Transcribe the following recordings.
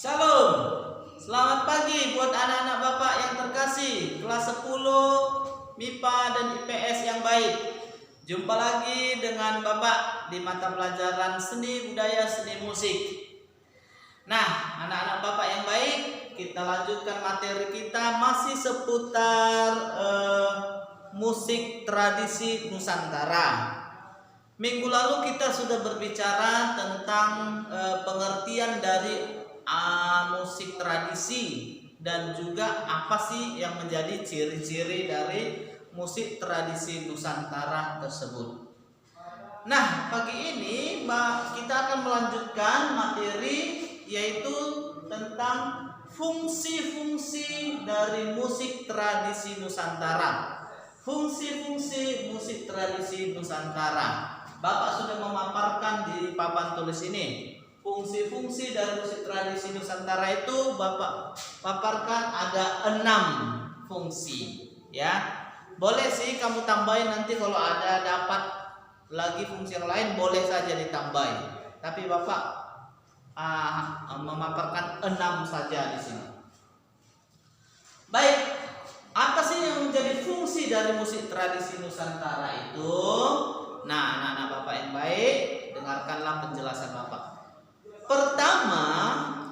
Shalom. Selamat pagi buat anak-anak Bapak yang terkasih, kelas 10 MIPA dan IPS yang baik. Jumpa lagi dengan Bapak di mata pelajaran seni budaya seni musik. Nah, anak-anak Bapak yang baik, kita lanjutkan materi kita masih seputar musik tradisi Nusantara. Minggu lalu kita sudah berbicara tentang pengertian dari musik tradisi dan juga apa sih yang menjadi ciri-ciri dari musik tradisi Nusantara tersebut. Nah, pagi ini kita akan melanjutkan materi yaitu tentang fungsi-fungsi dari musik tradisi Nusantara. Fungsi-fungsi musik tradisi Nusantara. Bapak sudah memaparkan di papan tulis ini. Fungsi-fungsi dari musik tradisi Nusantara itu Bapak paparkan ada 6 fungsi, ya. Boleh sih kamu tambahin nanti kalau ada dapat lagi fungsi yang lain boleh saja ditambahin. Tapi Bapak memaparkan 6 saja di sini. Baik, apa sih yang menjadi fungsi dari musik tradisi Nusantara itu? Nah, anak-anak Bapak yang baik, dengarkanlah penjelasan Bapak.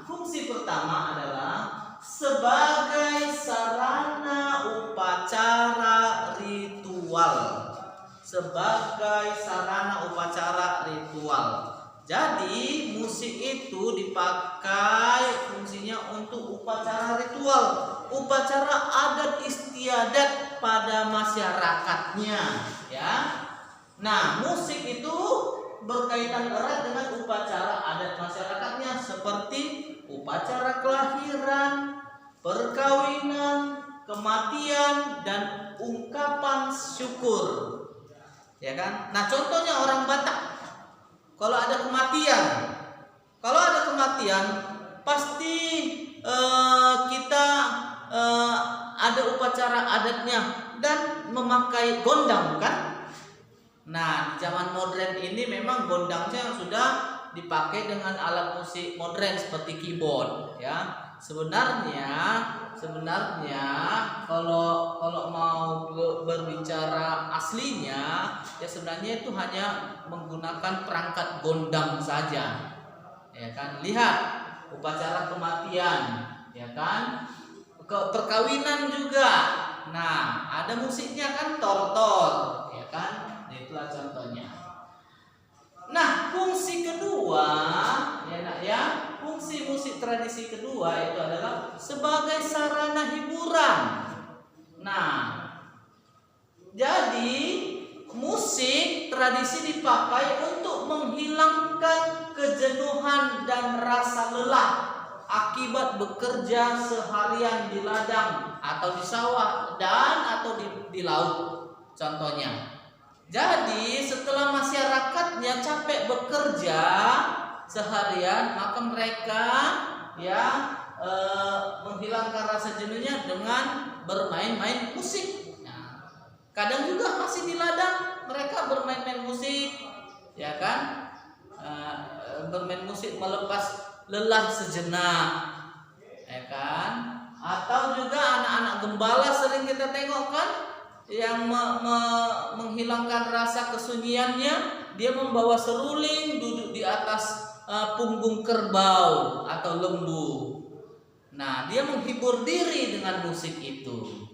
Fungsi pertama adalah sebagai sarana upacara ritual. Sebagai sarana upacara ritual. Jadi musik itu dipakai fungsinya untuk upacara ritual, upacara adat istiadat pada masyarakatnya, ya. Nah, musik itu berkaitan erat dengan upacara adat masyarakatnya seperti upacara kelahiran, perkawinan, kematian, dan ungkapan syukur. Ya kan? Nah, contohnya orang Batak. Kalau ada kematian, pasti kita ada upacara adatnya dan memakai gondang, kan? Nah, di zaman modern ini memang gondangnya sudah dipakai dengan alat musik modern seperti keyboard, ya. Sebenarnya kalau mau berbicara aslinya, ya sebenarnya itu hanya menggunakan perangkat gondang saja, ya kan. Lihat upacara kematian, ya kan, perkawinan juga. Nah, ada musiknya kan, tortor, ya kan. Itulah contohnya. Nah, fungsi kedua, ya nak ya, fungsi musik tradisi kedua itu adalah sebagai sarana hiburan. Nah, jadi musik tradisi dipakai untuk menghilangkan kejenuhan dan rasa lelah akibat bekerja seharian di ladang atau di sawah dan atau di laut, contohnya. Jadi setelah masyarakatnya capek bekerja seharian, maka mereka menghilangkan rasa jenuhnya dengan bermain-main musik. Nah, kadang juga masih di ladang mereka bermain-main musik, ya kan? Bermain musik melepas lelah sejenak, ya kan? Atau juga anak-anak gembala sering kita tengok kan, yang menghilangkan rasa kesunyiannya, dia membawa seruling, duduk di atas punggung kerbau atau lembu. Nah, dia menghibur diri dengan musik itu.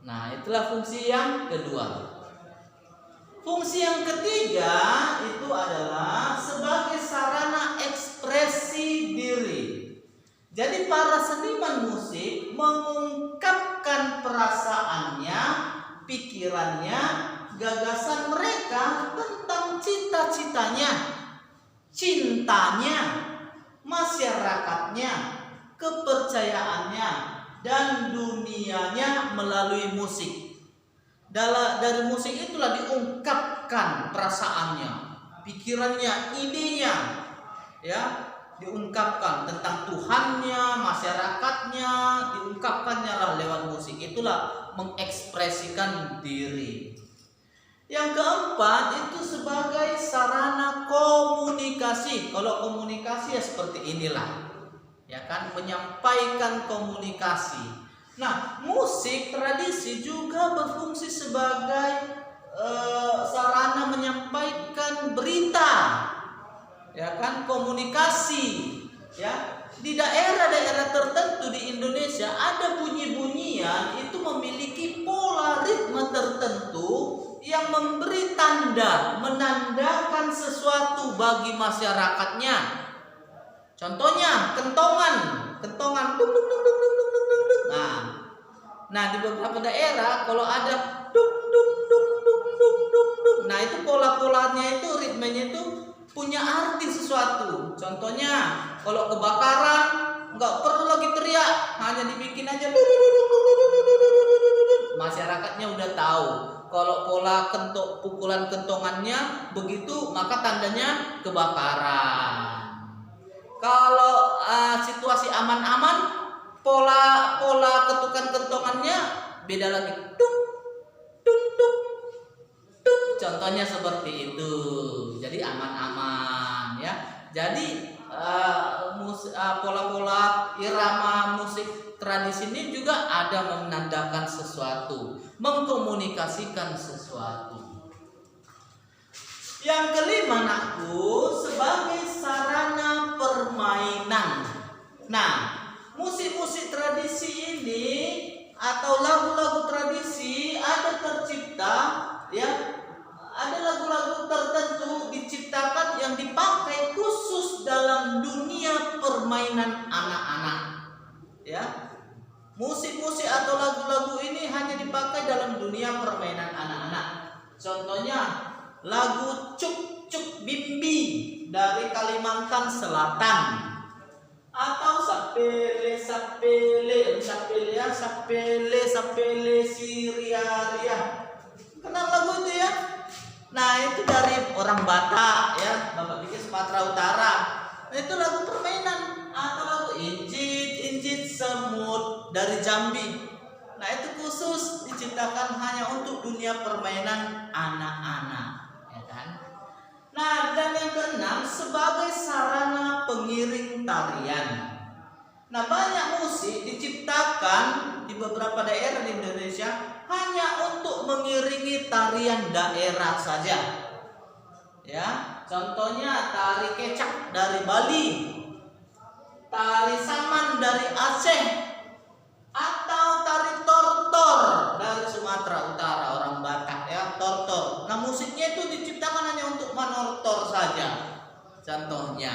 Nah, itulah fungsi yang kedua. Fungsi yang ketiga itu adalah sebagai sarana ekspresi diri. Jadi para seniman musik mengungkapkan perasaannya, pikirannya, gagasan mereka tentang cita-citanya, cintanya, masyarakatnya, kepercayaannya, dan dunianya melalui musik. Dari musik itulah diungkapkan perasaannya, pikirannya, idenya, ya, diungkapkan tentang Tuhannya, masyarakatnya, diungkapkannya lah lewat musik. Itulah mengekspresikan diri. Yang keempat itu sebagai sarana komunikasi. Kalau komunikasi ya seperti inilah. ya kan, menyampaikan komunikasi. Nah, musik tradisi juga berfungsi sebagai sarana menyampaikan berita, ya kan, komunikasi, ya. Di daerah-daerah tertentu di Indonesia ada bunyi-bunyian itu memiliki pola ritme tertentu yang memberi tanda, menandakan sesuatu bagi masyarakatnya. Contohnya kentongan, dung dung dung dung dung dung dung dung. Nah di beberapa daerah kalau ada dung dung dung dung dung dung dung, nah itu pola-polanya itu, ritmenya itu punya arti sesuatu. Contohnya kalau kebakaran nggak perlu lagi teriak, hanya dibikin aja, masyarakatnya udah tahu. Kalau pola pukulan kentongannya begitu, maka tandanya kebakaran. Kalau situasi aman-aman, pola ketukan kentongannya beda lagi, tung tung tung tung. Contohnya seperti itu. Jadi aman-aman, ya. Jadi pola-pola irama musik tradisi ini juga ada menandakan sesuatu, mengkomunikasikan sesuatu. Yang kelima, nakku, sebagai sarana permainan. Nah, musik-musik tradisi ini atau lagu-lagu tradisi ada tercipta, ya, ada lagu-lagu tertentu diciptakan yang dipakai khusus dalam dunia permainan anak-anak, ya. Musik-musik atau lagu-lagu ini hanya dipakai dalam dunia permainan anak-anak. Contohnya lagu Cuk Cuk Bimbi dari Kalimantan Selatan, atau sapele sapele sapele sapele sapele Siria. Kenal lagu itu, ya? Nah, itu dari orang Batak, ya, Bapak pikir Sumatera Utara. Nah, itu lagu permainan. Atau lagu Injit Semut dari Jambi. Nah, itu khusus diciptakan hanya untuk dunia permainan anak-anak, ya kan? Nah, dan yang keenam, sebagai sarana pengiring tarian. Nah, banyak musik diciptakan di beberapa daerah di Indonesia hanya untuk mengiringi tarian daerah saja, ya. Contohnya tari kecak dari Bali, tari saman dari Aceh, atau tari tortor dari Sumatera Utara, orang Batak, ya, tortor. Nah, musiknya itu diciptakan hanya untuk manortor saja, contohnya.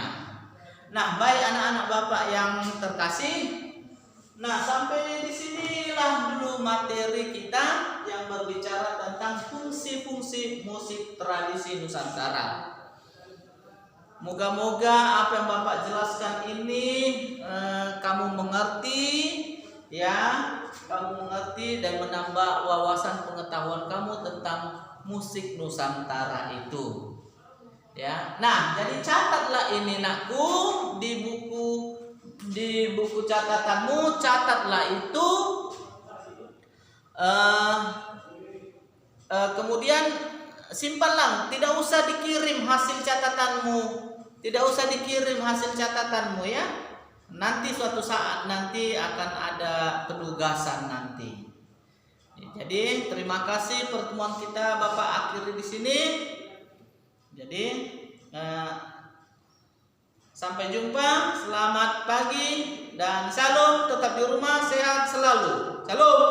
Nah, baik anak-anak Bapak yang terkasih, nah sampai di sinilah dulu materi kita yang berbicara tentang fungsi-fungsi musik tradisi Nusantara. Moga-moga apa yang Bapak jelaskan ini kamu mengerti, ya, kamu mengerti dan menambah wawasan pengetahuan kamu tentang musik Nusantara itu. Ya, nah jadi catatlah ini, nakku, di buku catatanmu, catatlah itu. Kemudian simpanlah, tidak usah dikirim hasil catatanmu, ya. Nanti suatu saat nanti akan ada penugasan nanti. Jadi terima kasih, pertemuan kita Bapak akhiri di sini. Jadi sampai jumpa, selamat pagi dan salam, tetap di rumah, sehat selalu. Salam.